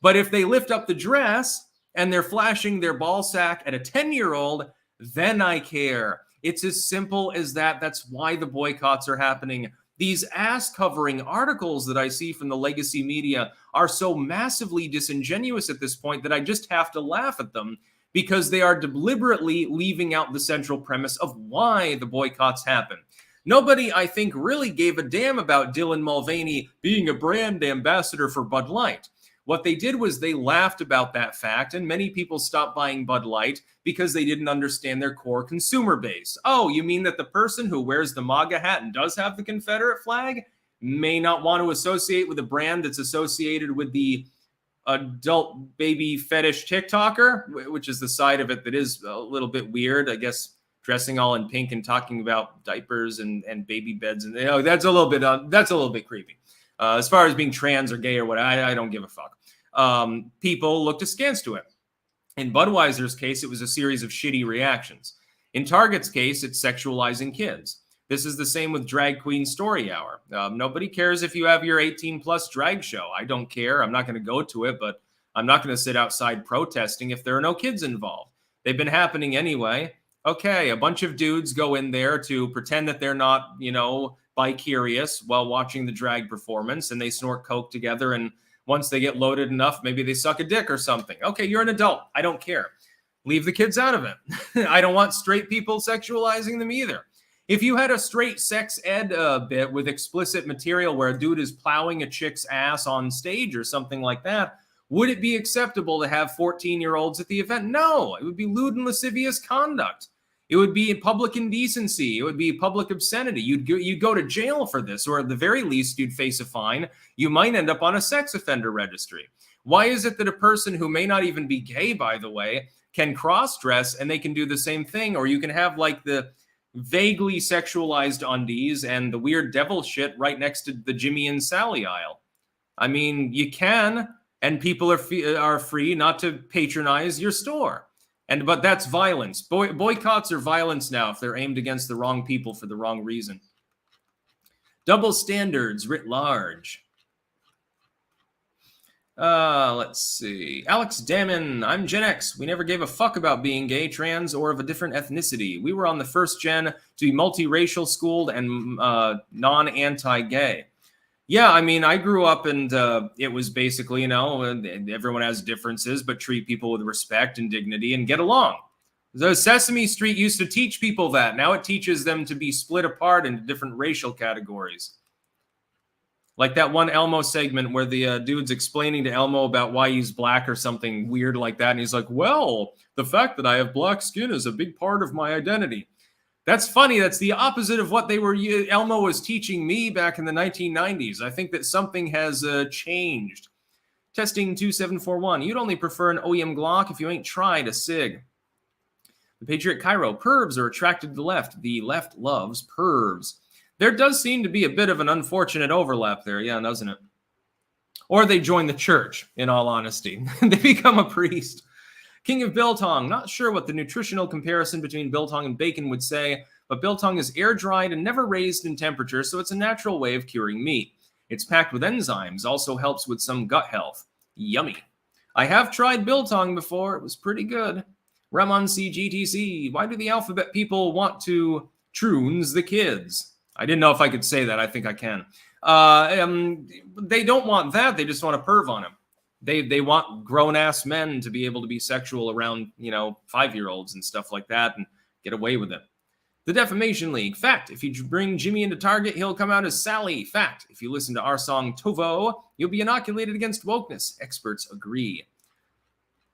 But if they lift up the dress and they're flashing their ball sack at a 10-year-old, then I care. It's as simple as that. That's why the boycotts are happening. These ass-covering articles that I see from the legacy media are so massively disingenuous at this point that I just have to laugh at them because they are deliberately leaving out the central premise of why the boycotts happen. Nobody, I think, really gave a damn about Dylan Mulvaney being a brand ambassador for Bud Light. What they did was they laughed about that fact, and many people stopped buying Bud Light because they didn't understand their core consumer base. Oh, you mean that the person who wears the MAGA hat and does have the Confederate flag may not want to associate with a brand that's associated with the adult baby fetish TikToker, which is the side of it that is a little bit weird, I guess, dressing all in pink and talking about diapers and baby beds, and that's a little bit creepy. As far as being trans or gay or what, I don't give a fuck. People looked askance to it. In Budweiser's case, it was a series of shitty reactions. In Target's case, it's sexualizing kids. This is the same with Drag Queen Story Hour. Nobody cares if you have your 18-plus drag show. I don't care. I'm not going to go to it, but I'm not going to sit outside protesting if there are no kids involved. They've been happening anyway. Okay, a bunch of dudes go in there to pretend that they're not, bi-curious while watching the drag performance, and they snort coke together, and once they get loaded enough, maybe they suck a dick or something. Okay, you're an adult. I don't care. Leave the kids out of it. I don't want straight people sexualizing them either. If you had a straight sex ed bit with explicit material where a dude is plowing a chick's ass on stage or something like that, would it be acceptable to have 14-year-olds at the event? No, it would be lewd and lascivious conduct. It would be public indecency. It would be public obscenity. You'd go to jail for this, or at the very least, you'd face a fine. You might end up on a sex offender registry. Why is it that a person who may not even be gay, by the way, can cross-dress and they can do the same thing? Or you can have like the vaguely sexualized undies and the weird devil shit right next to the Jimmy and Sally aisle. I mean, you can, and people are free not to patronize your store. But that's violence. Boycotts are violence now if they're aimed against the wrong people for the wrong reason. Double standards writ large. Let's see. Alex Damon, I'm Gen X. We never gave a fuck about being gay, trans, or of a different ethnicity. We were on the first gen to be multiracial, schooled, and non-anti-gay. Yeah, I mean, I grew up and it was basically, everyone has differences, but treat people with respect and dignity and get along. The Sesame Street used to teach people that. Now it teaches them to be split apart into different racial categories. Like that one Elmo segment where the dude's explaining to Elmo about why he's black or something weird like that. And he's like, well, the fact that I have black skin is a big part of my identity. That's funny. That's the opposite of what Elmo was teaching me back in the 1990s. I think that something has changed. Testing 2741. You'd only prefer an OEM Glock if you ain't tried a SIG. The Patriot Cairo. Pervs are attracted to the left. The left loves pervs. There does seem to be a bit of an unfortunate overlap there, yeah, doesn't it? Or they join the church, in all honesty. They become a priest. King of Biltong. Not sure what the nutritional comparison between biltong and bacon would say, but biltong is air-dried and never raised in temperature, so it's a natural way of curing meat. It's packed with enzymes, also helps with some gut health. Yummy. I have tried biltong before. It was pretty good. Ramon CGTC. Why do the alphabet people want to troons the kids? I didn't know if I could say that. I think I can. They don't want that. They just want a perv on him. They want grown-ass men to be able to be sexual around, 5-year-olds and stuff like that and get away with it. The Defamation League. Fact, if you bring Jimmy into Target, he'll come out as Sally. Fact, if you listen to our song Tovo, you'll be inoculated against wokeness. Experts agree.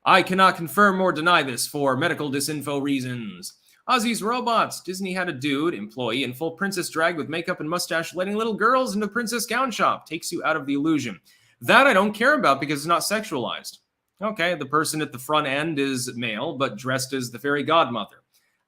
I cannot confirm or deny this for medical disinfo reasons. Ozzy's Robots. Disney had a dude, employee, in full princess drag with makeup and mustache letting little girls into the princess gown shop. Takes you out of the illusion. That I don't care about because it's not sexualized. Okay, the person at the front end is male, but dressed as the fairy godmother.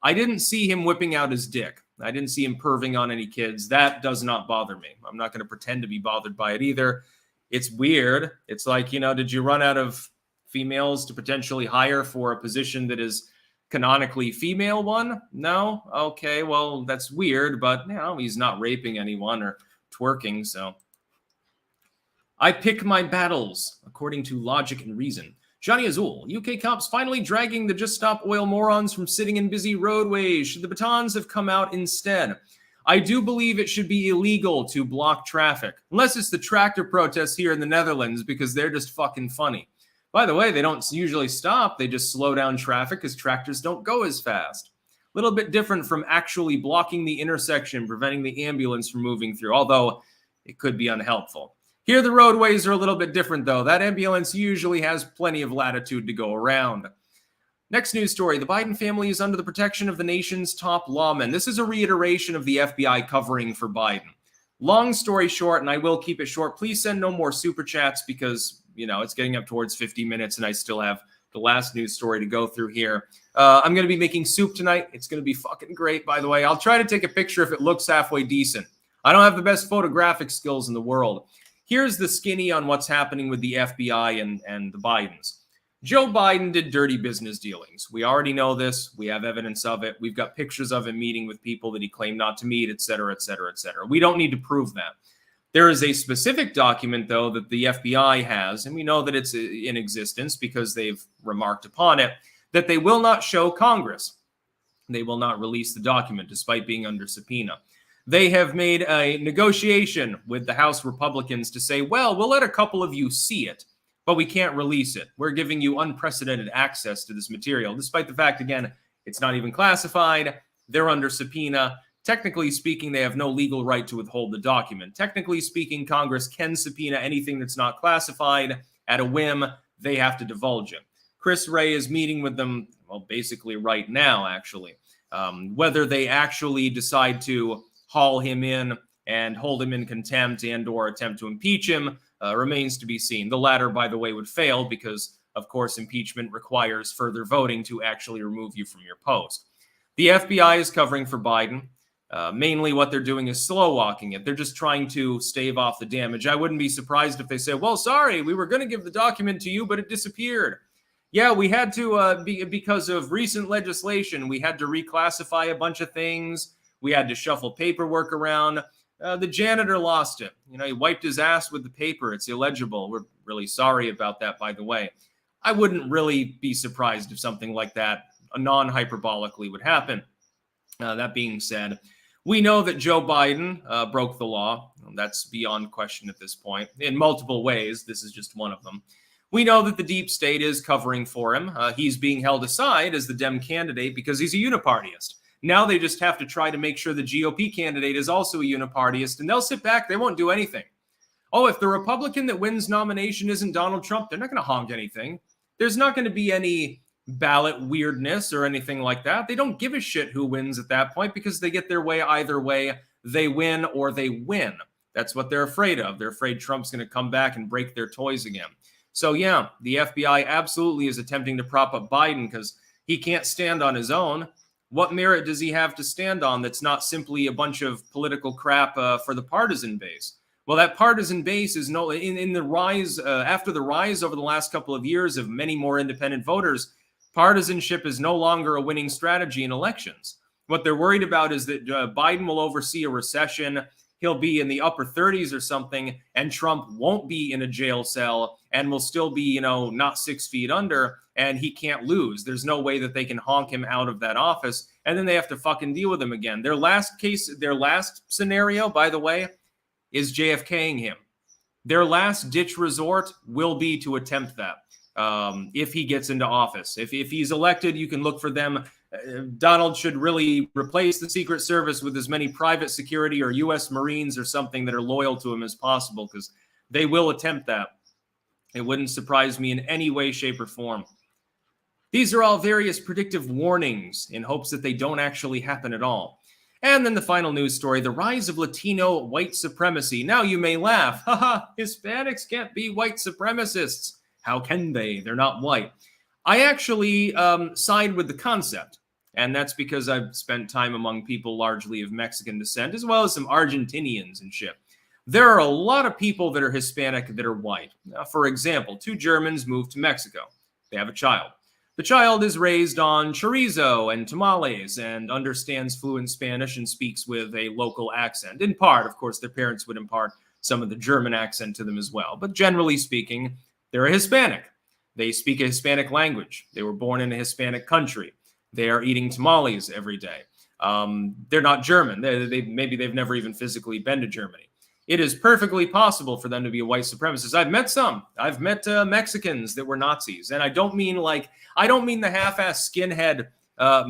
I didn't see him whipping out his dick. I didn't see him perving on any kids. That does not bother me. I'm not going to pretend to be bothered by it either. It's weird. It's like, did you run out of females to potentially hire for a position that is canonically female one? No? Okay, well, that's weird, but, he's not raping anyone or twerking, so. I pick my battles according to logic and reason. Johnny Azul. UK cops finally dragging the Just Stop Oil morons from sitting in busy roadways. Should the batons have come out instead? I do believe it should be illegal to block traffic, unless it's the tractor protests here in the Netherlands, because they're just fucking funny. By the way, they don't usually stop. They just slow down traffic because tractors don't go as fast. A little bit different from actually blocking the intersection, preventing the ambulance from moving through, although it could be unhelpful. Here, the roadways are a little bit different, though. That ambulance usually has plenty of latitude to go around. Next news story. The Biden family is under the protection of the nation's top lawmen. This is a reiteration of the FBI covering for Biden. Long story short, and I will keep it short, please send no more super chats because it's getting up towards 50 minutes and I still have the last news story to go through here. I'm going to be making soup tonight. It's going to be fucking great, by the way. I'll try to take a picture if it looks halfway decent. I don't have the best photographic skills in the world. Here's the skinny on what's happening with the FBI and the Bidens. Joe Biden did dirty business dealings. We already know this. We have evidence of it. We've got pictures of him meeting with people that he claimed not to meet, et cetera, et cetera, et cetera. We don't need to prove that. There is a specific document, though, that the FBI has, and we know that it's in existence because they've remarked upon it, that they will not show Congress. They will not release the document despite being under subpoena. They have made a negotiation with the House Republicans to say, well, we'll let a couple of you see it, but we can't release it. We're giving you unprecedented access to this material, despite the fact, again, it's not even classified. They're under subpoena. Technically speaking, they have no legal right to withhold the document. Technically speaking, Congress can subpoena anything that's not classified. At a whim, they have to divulge it. Chris Wray is meeting with them, well, basically right now, actually. Whether they actually decide to haul him in and hold him in contempt and or attempt to impeach him remains to be seen. The latter, by the way, would fail because, of course, impeachment requires further voting to actually remove you from your post. The FBI is covering for Biden. Mainly what they're doing is slow walking it. They're just trying to stave off the damage. I wouldn't be surprised if they say, well, sorry, we were going to give the document to you, but it disappeared. Yeah, we had to, because of recent legislation, we had to reclassify a bunch of things. We had to shuffle paperwork around. The janitor lost it. He wiped his ass with the paper. It's illegible. We're really sorry about that, by the way. I wouldn't really be surprised if something like that, non-hyperbolically, would happen. That being said, we know that Joe Biden broke the law. That's beyond question at this point. In multiple ways, this is just one of them. We know that the deep state is covering for him. He's being held aside as the Dem candidate because he's a unipartyist. Now they just have to try to make sure the GOP candidate is also a unipartyist, and they'll sit back. They won't do anything. Oh, if the Republican that wins nomination isn't Donald Trump, they're not going to honk anything. There's not going to be any ballot weirdness or anything like that. They don't give a shit who wins at that point because they get their way either way. They win or they win. That's what they're afraid of. They're afraid Trump's going to come back and break their toys again. So yeah, the FBI absolutely is attempting to prop up Biden because he can't stand on his own. What merit does he have to stand on that's not simply a bunch of political crap for the partisan base? Well, that partisan base is in the rise after the rise over the last couple of years of many more independent voters. Partisanship is no longer a winning strategy in elections. What they're worried about is that Biden will oversee a recession. He'll be in the upper 30s or something, and Trump won't be in a jail cell and will still be, not 6 feet under, and he can't lose. There's no way that they can honk him out of that office, and then they have to fucking deal with him again. Their last scenario, by the way, is JFKing him. Their last ditch resort will be to attempt that if he gets into office. If he's elected, you can look for them. Donald should really replace the Secret Service with as many private security or U.S. Marines or something that are loyal to him as possible, because they will attempt that. It wouldn't surprise me in any way, shape, or form. These are all various predictive warnings in hopes that they don't actually happen at all. And then the final news story, the rise of Latino white supremacy. Now you may laugh, haha, Hispanics can't be white supremacists. How can they? They're not white. I actually side with the concept. And that's because I've spent time among people largely of Mexican descent, as well as some Argentinians and shit. There are a lot of people that are Hispanic that are white. Now, for example, 2 Germans moved to Mexico. They have a child. The child is raised on chorizo and tamales and understands fluent Spanish and speaks with a local accent. In part, of course, their parents would impart some of the German accent to them as well. But generally speaking, they're a Hispanic. They speak a Hispanic language. They were born in a Hispanic country. They are eating tamales every day. They're not German. Maybe they've never even physically been to Germany. It is perfectly possible for them to be a white supremacist. I've met some. I've met Mexicans that were Nazis, and I don't mean the half-ass skinhead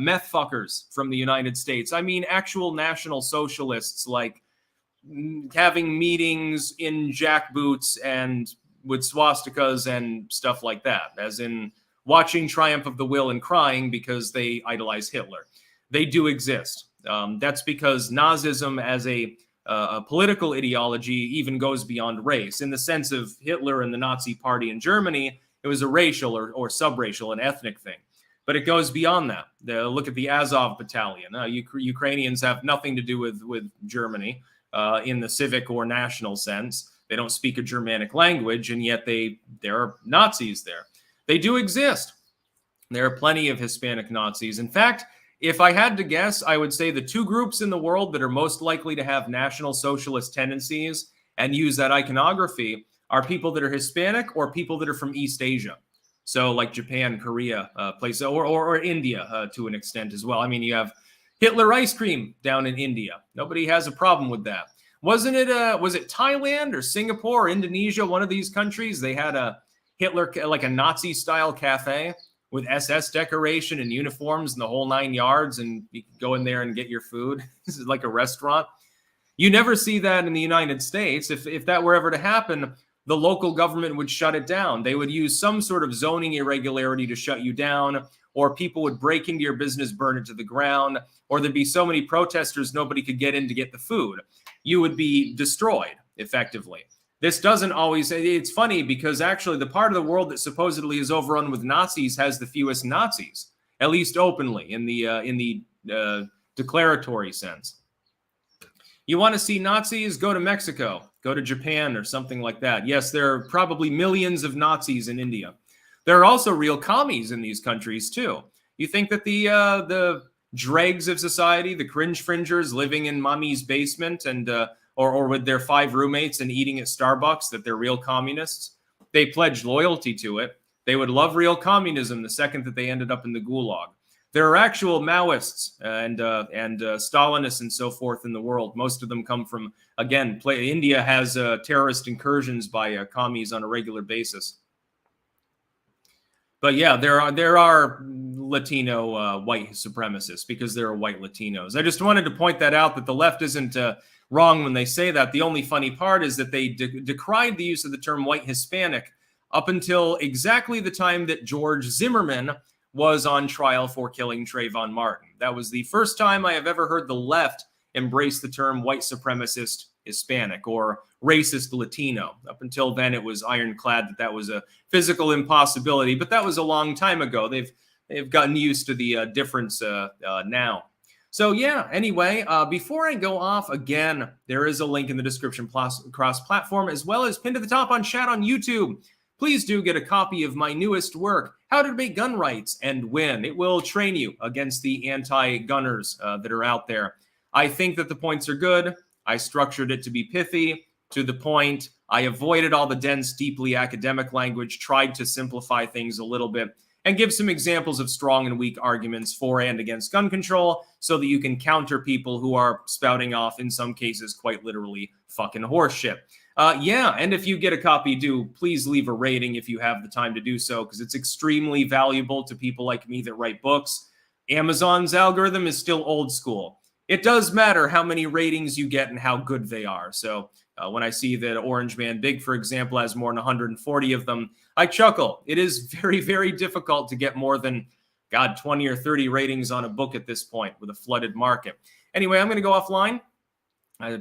meth fuckers from the United States. I mean actual National Socialists, like having meetings in jackboots and with swastikas and stuff like that, as in watching Triumph of the Will and crying because they idolize Hitler. They do exist. That's because Nazism as a political ideology even goes beyond race. In the sense of Hitler and the Nazi Party in Germany, it was a racial or subracial, an ethnic thing. But it goes beyond that. Look at the Azov Battalion. Ukrainians have nothing to do with Germany in the civic or national sense. They don't speak a Germanic language, and yet there are Nazis there. They do exist. There are plenty of Hispanic Nazis. In fact, if I had to guess, I would say the 2 groups in the world that are most likely to have National Socialist tendencies and use that iconography are people that are Hispanic or people that are from East Asia. So like Japan, Korea, places, or India to an extent as well. I mean, you have Hitler ice cream down in India. Nobody has a problem with that. Was it Thailand or Singapore or Indonesia, one of these countries? They had a Hitler, like a Nazi-style cafe with SS decoration and uniforms and the whole 9 yards, and you can go in there and get your food. This is like a restaurant. You never see that in the United States. If that were ever to happen, the local government would shut it down. They would use some sort of zoning irregularity to shut you down, or people would break into your business, burn it to the ground, or there'd be so many protesters nobody could get in to get the food. You would be destroyed, effectively. This doesn't always, it's funny because actually the part of the world that supposedly is overrun with Nazis has the fewest Nazis, at least openly, in the declaratory sense. You want to see Nazis? Go to Mexico, go to Japan or something like that. Yes, there are probably millions of Nazis in India. There are also real commies in these countries too. You think that the dregs of society, the cringe fringers living in mommy's basement and or with their 5 roommates and eating at Starbucks, that they're real communists? They pledge loyalty to it. They would love real communism the second that they ended up in the gulag. There are actual Maoists and Stalinists and so forth in the world. Most of them come from, again, India has terrorist incursions by commies on a regular basis. But yeah, there are Latino white supremacists because there are white Latinos. I just wanted to point that out, that the left isn't wrong when they say that. The only funny part is that they decried the use of the term white Hispanic up until exactly the time that George Zimmerman was on trial for killing Trayvon Martin. That was the first time I have ever heard the left embrace the term white supremacist Hispanic or racist Latino. Up until then, it was ironclad that that was a physical impossibility, but that was a long time ago. They've gotten used to the difference now. So yeah, anyway, before I go off, again, there is a link in the description cross-platform, as well as pinned to the top on chat on YouTube. Please do get a copy of my newest work, How to Debate Gun Rights and Win. It will train you against the anti-gunners that are out there. I think that the points are good. I structured it to be pithy, to the point. I avoided all the dense, deeply academic language, tried to simplify things a little bit, and give some examples of strong and weak arguments for and against gun control so that you can counter people who are spouting off, in some cases, quite literally fucking horseshit. Yeah, and if you get a copy, please leave a rating if you have the time to do so, because it's extremely valuable to people like me that write books. Amazon's algorithm is still old school. It does matter how many ratings you get and how good they are. So when I see that Orange Man Big, for example, has more than 140 of them, I chuckle. It is very, very difficult to get more than, 20 or 30 ratings on a book at this point with a flooded market. Anyway, I'm going to go offline.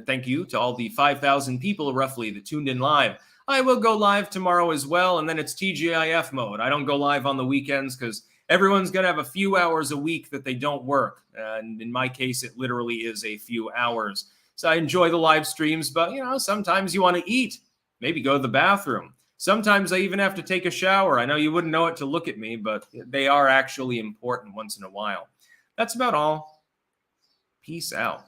Thank you to all the 5,000 people roughly that tuned in live. I will go live tomorrow as well, and then it's TGIF mode. I don't go live on the weekends because everyone's going to have a few hours a week that they don't work. And in my case, it literally is a few hours. So I enjoy the live streams, but, sometimes you want to eat, maybe go to the bathroom. Sometimes I even have to take a shower. I know you wouldn't know it to look at me, but they are actually important once in a while. That's about all. Peace out.